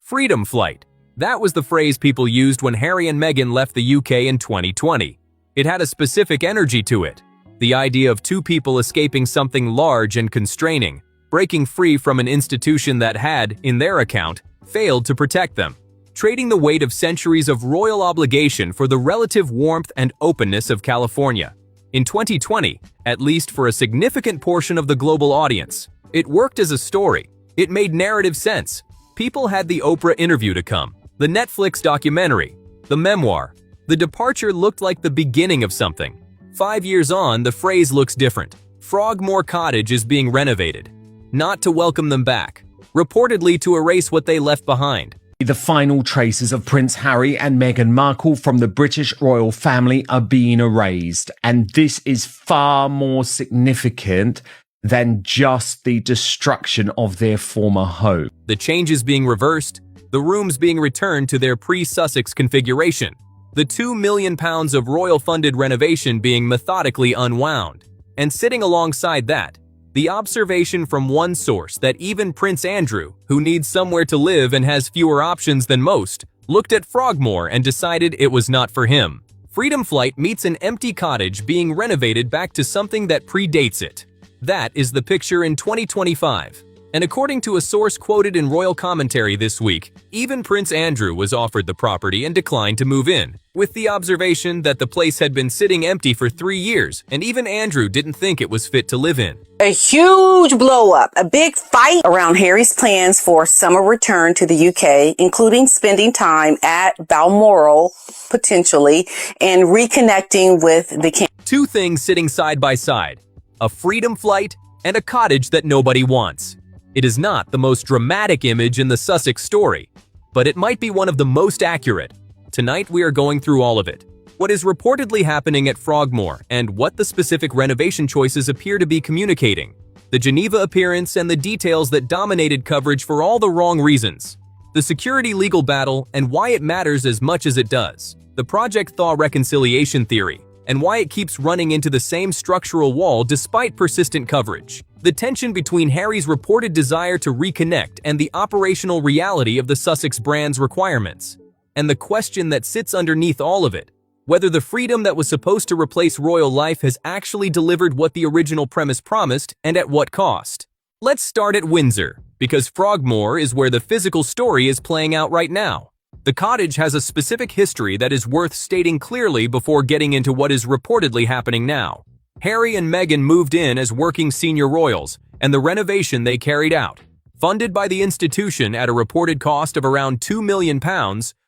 Freedom flight. That was the phrase people used when Harry and Meghan left the UK in 2020. It had a specific energy to it. The idea of two people escaping something large and constraining, breaking free from an institution that had, in their account, failed to protect them, trading the weight of centuries of royal obligation for the relative warmth and openness of California. In 2020, at least for a significant portion of the global audience, it worked as a story. It made narrative sense. People had the Oprah interview to come, the Netflix documentary, the memoir. The departure looked like the beginning of something. 5 years on, the phrase looks different. Frogmore Cottage is being renovated, not to welcome them back, reportedly to erase what they left behind. The final traces of Prince Harry and Meghan Markle from the British royal family are being erased, and this is far more significant than just the destruction of their former home. The changes being reversed, the rooms being returned to their pre-Sussex configuration, the £2 million of royal-funded renovation being methodically unwound, and sitting alongside that, the observation from one source that even Prince Andrew, who needs somewhere to live and has fewer options than most, looked at Frogmore and decided it was not for him. Freedom Flight meets an empty cottage being renovated back to something that predates it. That is the picture in 2025. And according to a source quoted in royal commentary this week, even Prince Andrew was offered the property and declined to move in, with the observation that the place had been sitting empty for 3 years, and even Andrew didn't think it was fit to live in. A huge blow-up, a big fight around Harry's plans for summer return to the UK, including spending time at Balmoral, potentially, and reconnecting with the king. Two things sitting side by side, a freedom flight and a cottage that nobody wants. It is not the most dramatic image in the Sussex story, but it might be one of the most accurate. Tonight we are going through all of it. What is reportedly happening at Frogmore and what the specific renovation choices appear to be communicating. The Geneva appearance and the details that dominated coverage for all the wrong reasons. The security legal battle and why it matters as much as it does. The Project Thaw reconciliation theory and why it keeps running into the same structural wall despite persistent coverage. The tension between Harry's reported desire to reconnect and the operational reality of the Sussex brand's requirements. And the question that sits underneath all of it, whether the freedom that was supposed to replace royal life has actually delivered what the original premise promised and at what cost. Let's start at Windsor, because Frogmore is where the physical story is playing out right now. The cottage has a specific history that is worth stating clearly before getting into what is reportedly happening now. Harry and Meghan moved in as working senior royals, and the renovation they carried out, funded by the institution at a reported cost of around £2 million,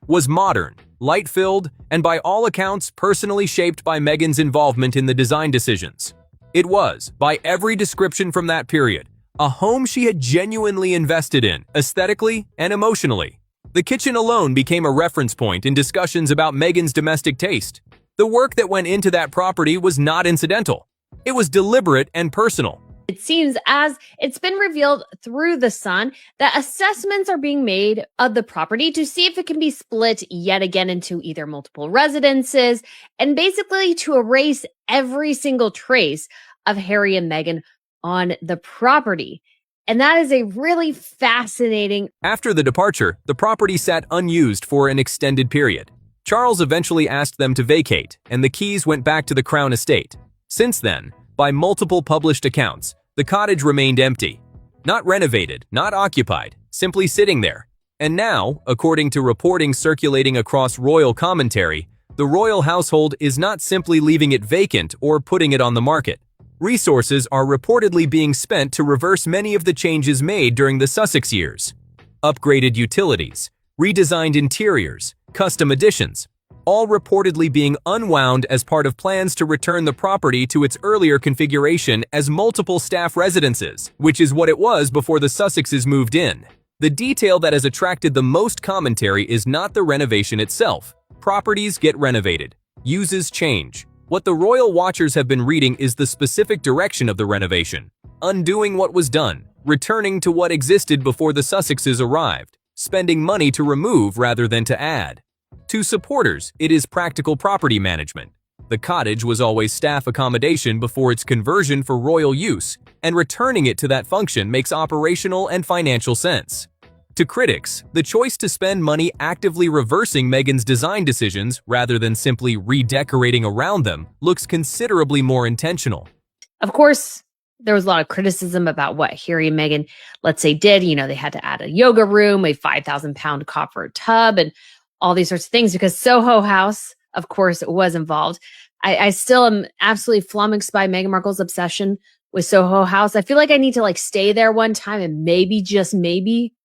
was modern, light-filled, and by all accounts personally shaped by Meghan's involvement in the design decisions. It was, by every description from that period, a home she had genuinely invested in, aesthetically and emotionally. The kitchen alone became a reference point in discussions about Meghan's domestic taste. The work that went into that property was not incidental. It was deliberate and personal. It seems, as it's been revealed through The Sun, that assessments are being made of the property to see if it can be split yet again into either multiple residences, and basically to erase every single trace of Harry and Meghan on the property. And that is a really fascinating. After the departure, the property sat unused for an extended period. Charles eventually asked them to vacate, and the keys went back to the Crown estate. Since then, by multiple published accounts, the cottage remained empty. Not renovated, not occupied, simply sitting there. And now, according to reporting circulating across royal commentary, the royal household is not simply leaving it vacant or putting it on the market. Resources are reportedly being spent to reverse many of the changes made during the Sussex years. Upgraded utilities, redesigned interiors, custom additions, all reportedly being unwound as part of plans to return the property to its earlier configuration as multiple staff residences, which is what it was before the Sussexes moved in. The detail that has attracted the most commentary is not the renovation itself. Properties get renovated. Uses change. What the royal watchers have been reading is the specific direction of the renovation. Undoing what was done, returning to what existed before the Sussexes arrived, spending money to remove rather than to add. To supporters, it is practical property management. The cottage was always staff accommodation before its conversion for royal use, and returning it to that function makes operational and financial sense. To critics, the choice to spend money actively reversing Meghan's design decisions rather than simply redecorating around them looks considerably more intentional. Of course, there was a lot of criticism about what Harry and Meghan, let's say, did. They had to add a yoga room, a 5,000-pound copper tub, and all these sorts of things because Soho House, of course, was involved. I still am absolutely flummoxed by Meghan Markle's obsession with Soho House. I feel like I need to stay there one time and maybe, just maybe,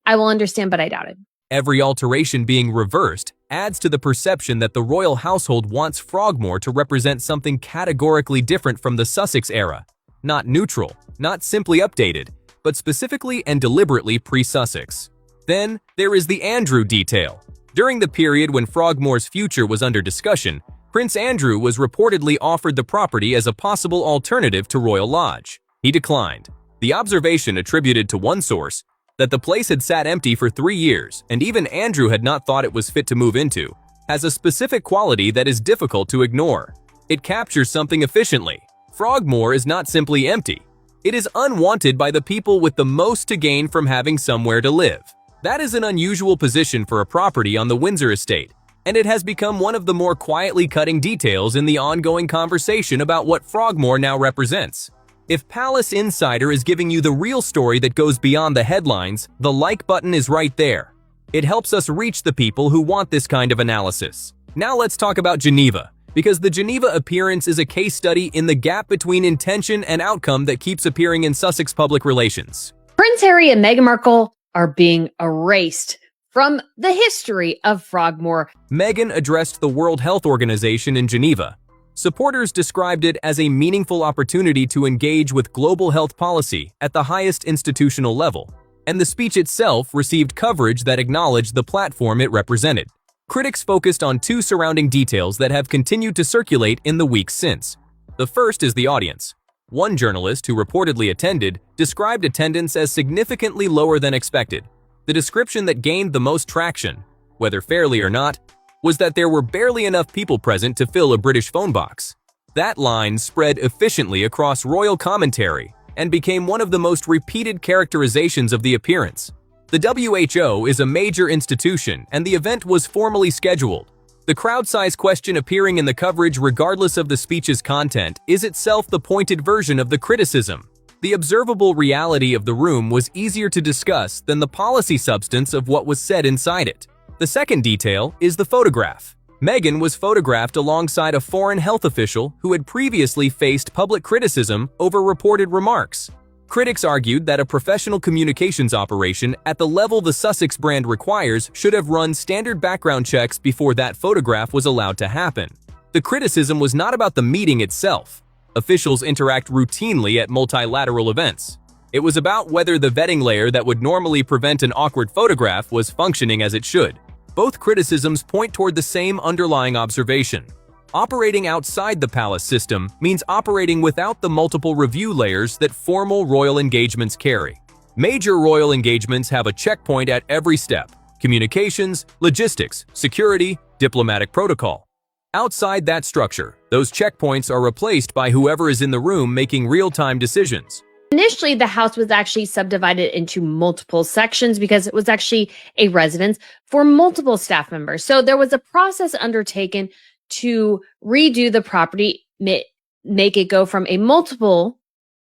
I will understand, but I doubt it. Every alteration being reversed adds to the perception that the royal household wants Frogmore to represent something categorically different from the Sussex era. Not neutral, not simply updated, but specifically and deliberately pre-Sussex. Then, there is the Andrew detail. During the period when Frogmore's future was under discussion, Prince Andrew was reportedly offered the property as a possible alternative to Royal Lodge. He declined. The observation attributed to one source, that the place had sat empty for 3 years and even Andrew had not thought it was fit to move into, has a specific quality that is difficult to ignore. It captures something efficiently. Frogmore is not simply empty. It is unwanted by the people with the most to gain from having somewhere to live. That is an unusual position for a property on the Windsor estate, and it has become one of the more quietly cutting details in the ongoing conversation about what Frogmore now represents. If Palace Insider is giving you the real story that goes beyond the headlines, the like button is right there. It helps us reach the people who want this kind of analysis. Now let's talk about Geneva, because the Geneva appearance is a case study in the gap between intention and outcome that keeps appearing in Sussex public relations. Prince Harry and Meghan Markle are being erased from the history of Frogmore. Meghan addressed the World Health Organization in Geneva. Supporters described it as a meaningful opportunity to engage with global health policy at the highest institutional level, and the speech itself received coverage that acknowledged the platform it represented. Critics focused on two surrounding details that have continued to circulate in the weeks since. The first is the audience. One journalist who reportedly attended described attendance as significantly lower than expected. The description that gained the most traction, whether fairly or not, was that there were barely enough people present to fill a British phone box. That line spread efficiently across royal commentary and became one of the most repeated characterizations of the appearance. The WHO is a major institution and the event was formally scheduled. The crowd size question appearing in the coverage regardless of the speech's content is itself the pointed version of the criticism. The observable reality of the room was easier to discuss than the policy substance of what was said inside it. The second detail is the photograph. Meghan was photographed alongside a foreign health official who had previously faced public criticism over reported remarks. Critics argued that a professional communications operation at the level the Sussex brand requires should have run standard background checks before that photograph was allowed to happen. The criticism was not about the meeting itself. Officials interact routinely at multilateral events. It was about whether the vetting layer that would normally prevent an awkward photograph was functioning as it should. Both criticisms point toward the same underlying observation. Operating outside the palace system means operating without the multiple review layers that formal royal engagements carry. Major royal engagements have a checkpoint at every step: communications, logistics, security, diplomatic protocol. Outside that structure, those checkpoints are replaced by whoever is in the room making real-time decisions. Initially, the house was actually subdivided into multiple sections because it was actually a residence for multiple staff members. So there was a process undertaken to redo the property, make it go from a multiple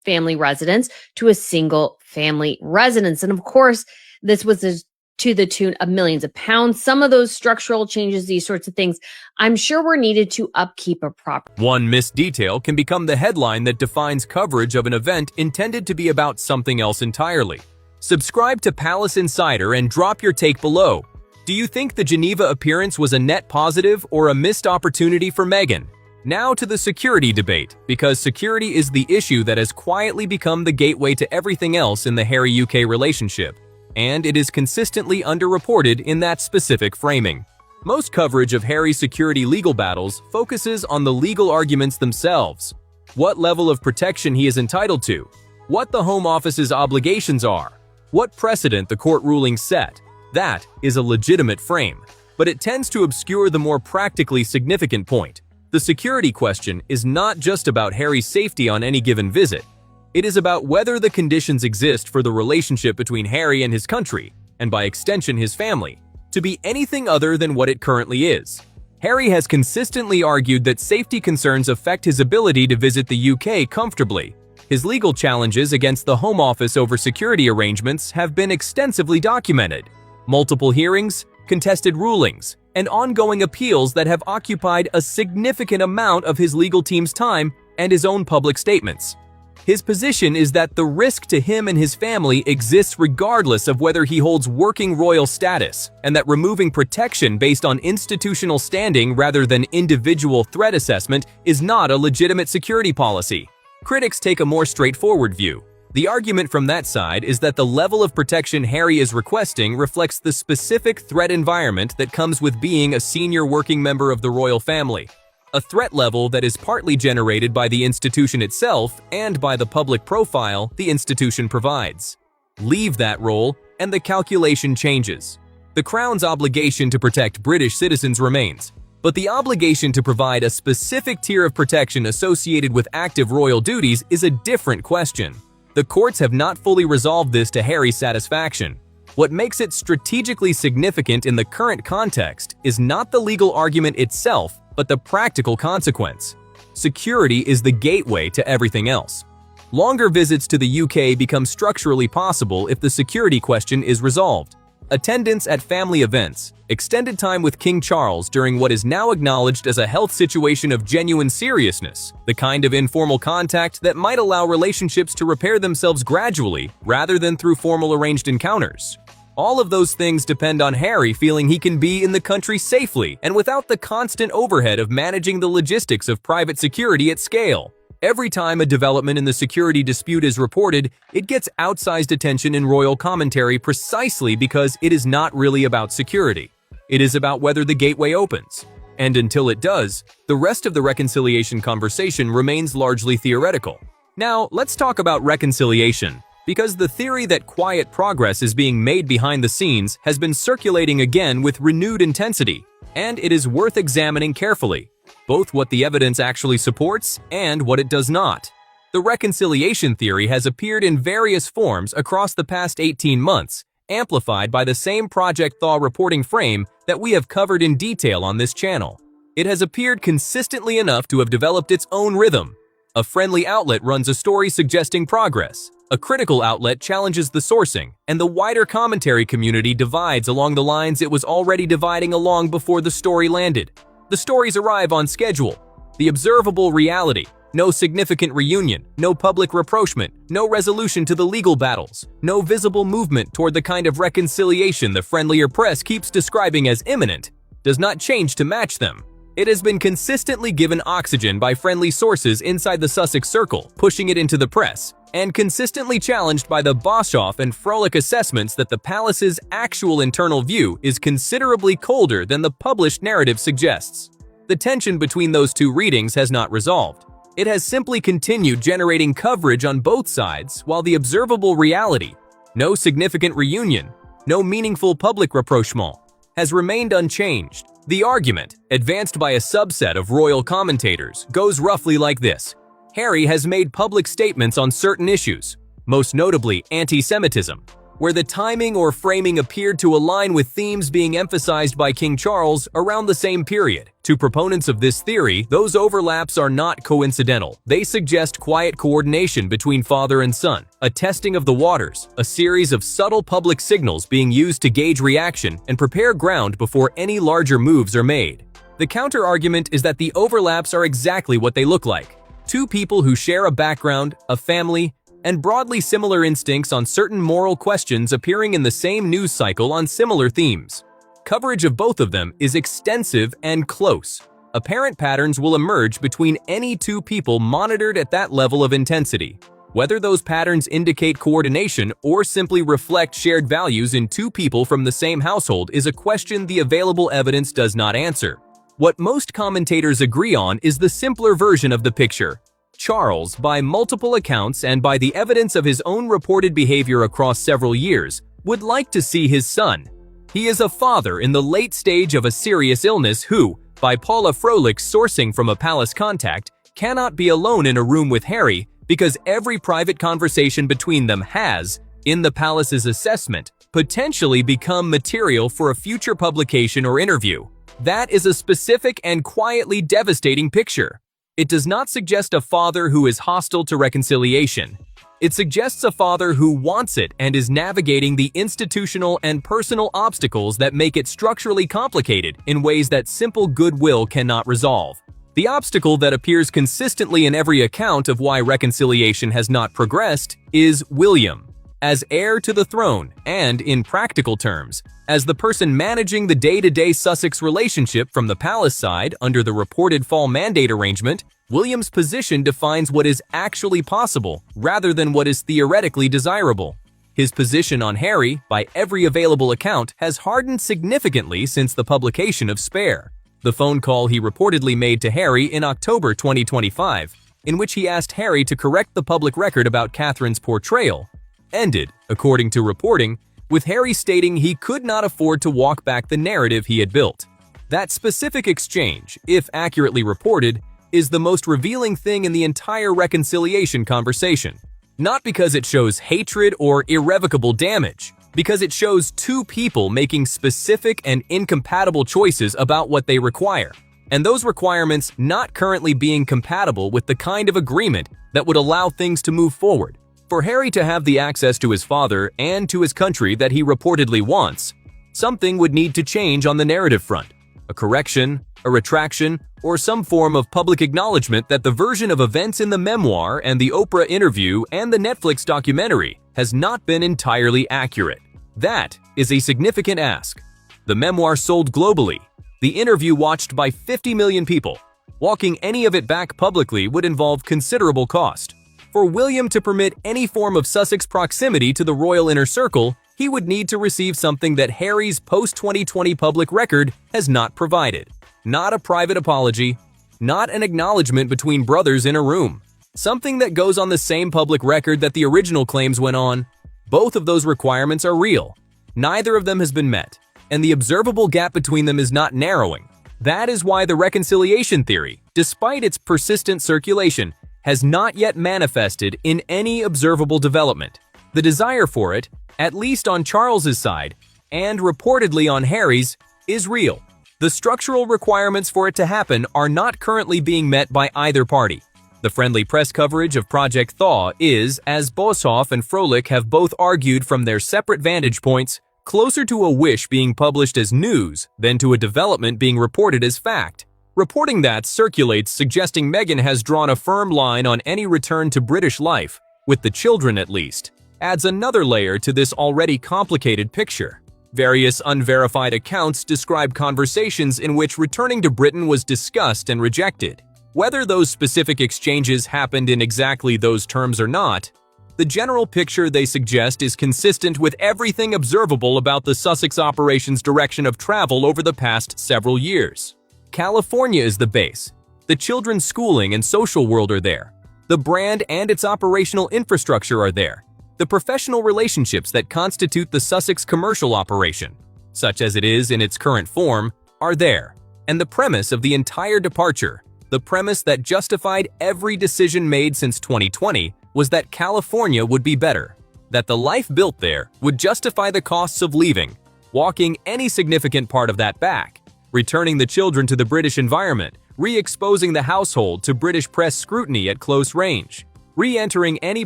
family residence to a single family residence. And of course, this was to the tune of millions of pounds. Some of those structural changes, these sorts of things, I'm sure were needed to upkeep a property. One missed detail can become the headline that defines coverage of an event intended to be about something else entirely. Subscribe to Palace Insider and drop your take below. Do you think the Geneva appearance was a net positive or a missed opportunity for Meghan? Now to the security debate, because security is the issue that has quietly become the gateway to everything else in the Harry-UK relationship, and it is consistently underreported in that specific framing. Most coverage of Harry's security legal battles focuses on the legal arguments themselves, what level of protection he is entitled to, what the Home Office's obligations are, what precedent the court ruling set. That is a legitimate frame, but it tends to obscure the more practically significant point. The security question is not just about Harry's safety on any given visit. It is about whether the conditions exist for the relationship between Harry and his country, and by extension his family, to be anything other than what it currently is. Harry has consistently argued that safety concerns affect his ability to visit the UK comfortably. His legal challenges against the Home Office over security arrangements have been extensively documented. Multiple hearings, contested rulings, and ongoing appeals that have occupied a significant amount of his legal team's time and his own public statements. His position is that the risk to him and his family exists regardless of whether he holds working royal status, and that removing protection based on institutional standing rather than individual threat assessment is not a legitimate security policy. Critics take a more straightforward view. The argument from that side is that the level of protection Harry is requesting reflects the specific threat environment that comes with being a senior working member of the royal family. A threat level that is partly generated by the institution itself and by the public profile the institution provides. Leave that role, and the calculation changes. The Crown's obligation to protect British citizens remains, but the obligation to provide a specific tier of protection associated with active royal duties is a different question. The courts have not fully resolved this to Harry's satisfaction. What makes it strategically significant in the current context is not the legal argument itself, but the practical consequence. Security is the gateway to everything else. Longer visits to the UK become structurally possible if the security question is resolved. Attendance at family events, extended time with King Charles during what is now acknowledged as a health situation of genuine seriousness, the kind of informal contact that might allow relationships to repair themselves gradually rather than through formal arranged encounters. All of those things depend on Harry feeling he can be in the country safely and without the constant overhead of managing the logistics of private security at scale. Every time a development in the security dispute is reported, it gets outsized attention in royal commentary precisely because it is not really about security. It is about whether the gateway opens. And until it does, the rest of the reconciliation conversation remains largely theoretical. Now, let's talk about reconciliation, because the theory that quiet progress is being made behind the scenes has been circulating again with renewed intensity, and it is worth examining carefully, both what the evidence actually supports and what it does not. The reconciliation theory has appeared in various forms across the past 18 months, amplified by the same Project Thaw reporting frame that we have covered in detail on this channel. It has appeared consistently enough to have developed its own rhythm. A friendly outlet runs a story suggesting progress. A critical outlet challenges the sourcing, and the wider commentary community divides along the lines it was already dividing along before the story landed. The stories arrive on schedule. The observable reality: no significant reunion, no public rapprochement, no resolution to the legal battles, no visible movement toward the kind of reconciliation the friendlier press keeps describing as imminent, does not change to match them. It has been consistently given oxygen by friendly sources inside the Sussex circle, pushing it into the press, and consistently challenged by the Boshoff and Frolic assessments that the palace's actual internal view is considerably colder than the published narrative suggests. The tension between those two readings has not resolved. It has simply continued generating coverage on both sides, while the observable reality, no significant reunion, no meaningful public rapprochement, has remained unchanged. The argument, advanced by a subset of royal commentators, goes roughly like this. Harry has made public statements on certain issues, most notably anti-Semitism, where the timing or framing appeared to align with themes being emphasized by King Charles around the same period. To proponents of this theory, those overlaps are not coincidental. They suggest quiet coordination between father and son, a testing of the waters, a series of subtle public signals being used to gauge reaction and prepare ground before any larger moves are made. The counter-argument is that the overlaps are exactly what they look like. Two people who share a background, a family, and broadly similar instincts on certain moral questions appearing in the same news cycle on similar themes. Coverage of both of them is extensive and close. Apparent patterns will emerge between any two people monitored at that level of intensity. Whether those patterns indicate coordination or simply reflect shared values in two people from the same household is a question the available evidence does not answer. What most commentators agree on is the simpler version of the picture. Charles, by multiple accounts and by the evidence of his own reported behavior across several years, would like to see his son. He is a father in the late stage of a serious illness who, by Paula Froelich's sourcing from a palace contact, cannot be alone in a room with Harry because every private conversation between them has, in the palace's assessment potentially become material for a future publication or interview. That is a specific and quietly devastating picture. It does not suggest a father who is hostile to reconciliation. It suggests a father who wants it and is navigating the institutional and personal obstacles that make it structurally complicated in ways that simple goodwill cannot resolve. The obstacle that appears consistently in every account of why reconciliation has not progressed is William. As heir to the throne, and in practical terms, as the person managing the day-to-day Sussex relationship from the palace side under the reported fall mandate arrangement, William's position defines what is actually possible rather than what is theoretically desirable. His position on Harry, by every available account, has hardened significantly since the publication of Spare, the phone call he reportedly made to Harry in October 2025, in which he asked Harry to correct the public record about Catherine's portrayal, ended, according to reporting, with Harry stating he could not afford to walk back the narrative he had built. That specific exchange, if accurately reported, is the most revealing thing in the entire reconciliation conversation. Not because it shows hatred or irrevocable damage, because it shows two people making specific and incompatible choices about what they require, and those requirements not currently being compatible with the kind of agreement that would allow things to move forward. For Harry to have the access to his father and to his country that he reportedly wants, something would need to change on the narrative front. A correction, a retraction, or some form of public acknowledgement that the version of events in the memoir and the Oprah interview and the Netflix documentary has not been entirely accurate. That is a significant ask. The memoir sold globally. The interview watched by 50 million people. Walking any of it back publicly would involve considerable cost. For William to permit any form of Sussex proximity to the royal inner circle, he would need to receive something that Harry's post-2020 public record has not provided. Not a private apology, not an acknowledgement between brothers in a room. Something that goes on the same public record that the original claims went on. Both of those requirements are real. Neither of them has been met, and the observable gap between them is not narrowing. That is why the reconciliation theory, despite its persistent circulation, has not yet manifested in any observable development. The desire for it, at least on Charles's side, and reportedly on Harry's, is real. The structural requirements for it to happen are not currently being met by either party. The friendly press coverage of Project Thaw is, as Boshoff and Froelich have both argued from their separate vantage points, closer to a wish being published as news than to a development being reported as fact. Reporting that circulates suggesting Meghan has drawn a firm line on any return to British life, with the children at least, adds another layer to this already complicated picture. Various unverified accounts describe conversations in which returning to Britain was discussed and rejected. Whether those specific exchanges happened in exactly those terms or not, the general picture they suggest is consistent with everything observable about the Sussex operation's direction of travel over the past several years. California is the base. The children's schooling and social world are there. The brand and its operational infrastructure are there. The professional relationships that constitute the Sussex commercial operation, such as it is in its current form, are there. And the premise of the entire departure, the premise that justified every decision made since 2020, was that California would be better, that the life built there would justify the costs of leaving, walking any significant part of that back, returning the children to the British environment, re-exposing the household to British press scrutiny at close range, re-entering any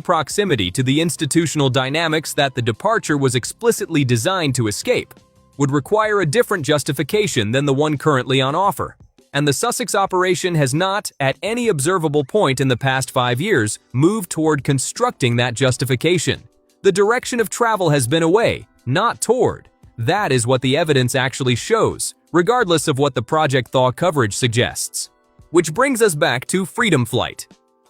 proximity to the institutional dynamics that the departure was explicitly designed to escape, would require a different justification than the one currently on offer. And the Sussex operation has not, at any observable point in the past 5 years, moved toward constructing that justification. The direction of travel has been away, not toward. That is what the evidence actually shows, regardless of what the Project Thaw coverage suggests. Which brings us back to Freedom Flight.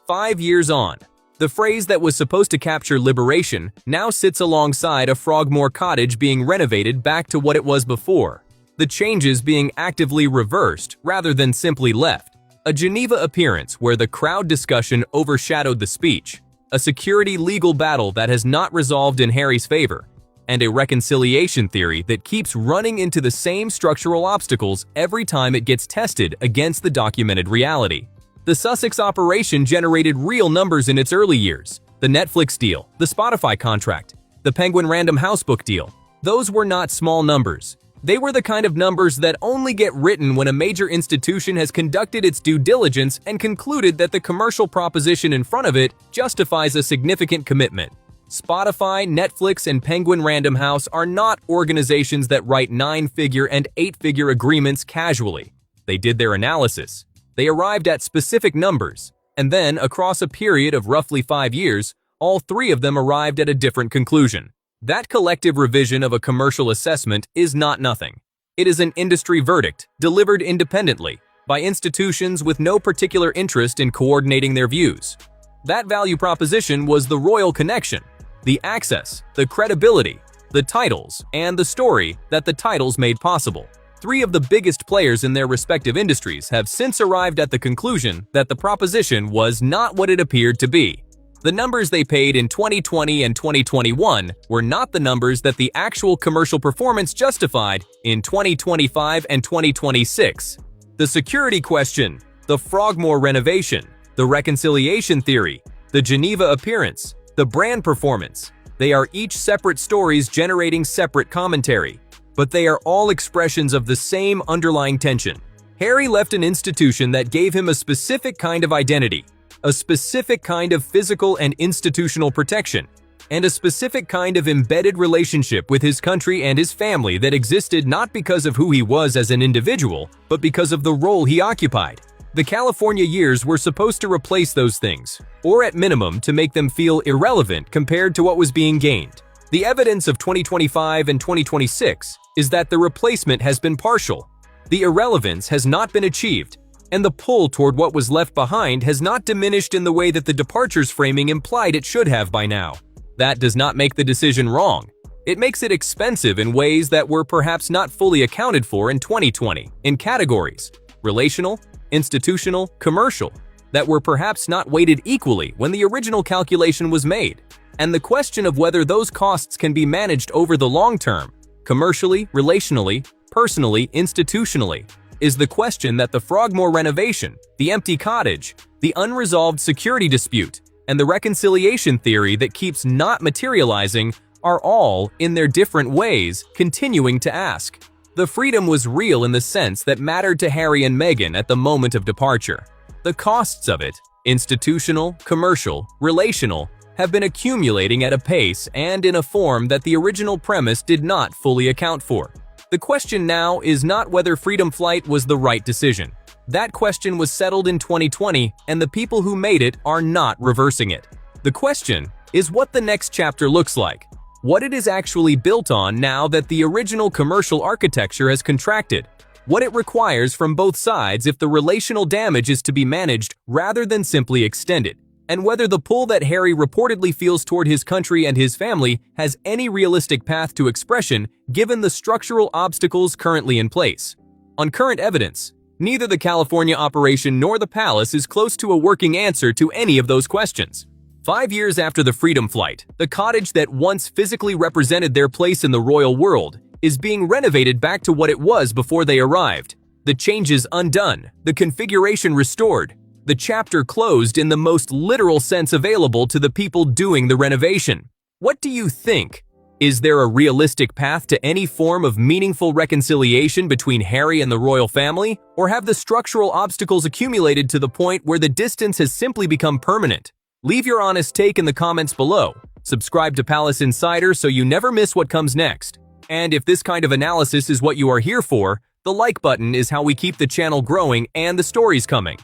5 years on, the phrase that was supposed to capture liberation now sits alongside a Frogmore cottage being renovated back to what it was before. The changes being actively reversed rather than simply left. A Geneva appearance where the crowd discussion overshadowed the speech. A security legal battle that has not resolved in Harry's favor. And a reconciliation theory that keeps running into the same structural obstacles every time it gets tested against the documented reality. The Sussex operation generated real numbers in its early years. The Netflix deal, the Spotify contract, The Penguin Random House book deal. Those were not small numbers. They were the kind of numbers that only get written when a major institution has conducted its due diligence and concluded that the commercial proposition in front of it justifies a significant commitment. Spotify, Netflix, and Penguin Random House are not organizations that write 9-figure and 8-figure agreements casually. They did their analysis. They arrived at specific numbers, and then, across a period of roughly 5 years, all three of them arrived at a different conclusion. That collective revision of a commercial assessment is not nothing. It is an industry verdict, delivered independently, by institutions with no particular interest in coordinating their views. That value proposition was the royal connection, the access, the credibility, the titles, and the story that the titles made possible. Three of the biggest players in their respective industries have since arrived at the conclusion that the proposition was not what it appeared to be. The numbers they paid in 2020 and 2021 were not the numbers that the actual commercial performance justified in 2025 and 2026. The security question, the Frogmore renovation, the reconciliation theory, the Geneva appearance, the brand performance. They are each separate stories generating separate commentary, but they are all expressions of the same underlying tension. Harry left an institution that gave him a specific kind of identity, a specific kind of physical and institutional protection, and a specific kind of embedded relationship with his country and his family that existed not because of who he was as an individual, but because of the role he occupied. The California years were supposed to replace those things, or at minimum to make them feel irrelevant compared to what was being gained. The evidence of 2025 and 2026 is that the replacement has been partial. The irrelevance has not been achieved, and the pull toward what was left behind has not diminished in the way that the departures framing implied it should have by now. That does not make the decision wrong. It makes it expensive in ways that were perhaps not fully accounted for in 2020, in categories, relational, institutional, commercial, that were perhaps not weighted equally when the original calculation was made. And the question of whether those costs can be managed over the long term, commercially, relationally, personally, institutionally, is the question that the Frogmore renovation, the empty cottage, the unresolved security dispute, and the reconciliation theory that keeps not materializing are all, in their different ways, continuing to ask. The freedom was real in the sense that mattered to Harry and Meghan at the moment of departure. The costs of it, institutional, commercial, relational, have been accumulating at a pace and in a form that the original premise did not fully account for. The question now is not whether Freedom Flight was the right decision. That question was settled in 2020, and the people who made it are not reversing it. The question is what the next chapter looks like, what it is actually built on now that the original commercial architecture has contracted, what it requires from both sides if the relational damage is to be managed rather than simply extended, and whether the pull that Harry reportedly feels toward his country and his family has any realistic path to expression given the structural obstacles currently in place. On current evidence, neither the California operation nor the palace is close to a working answer to any of those questions. 5 years after the Freedom Flight, the cottage that once physically represented their place in the royal world is being renovated back to what it was before they arrived. The changes undone, the configuration restored, the chapter closed in the most literal sense available to the people doing the renovation. What do you think? Is there a realistic path to any form of meaningful reconciliation between Harry and the royal family, or have the structural obstacles accumulated to the point where the distance has simply become permanent? Leave your honest take in the comments below. Subscribe to Palace Insider so you never miss what comes next. And if this kind of analysis is what you are here for, the like button is how we keep the channel growing and the stories coming.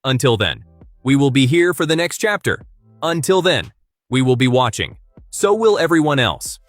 Until then, we will be here for the next chapter. Until then, we will be watching. So will everyone else.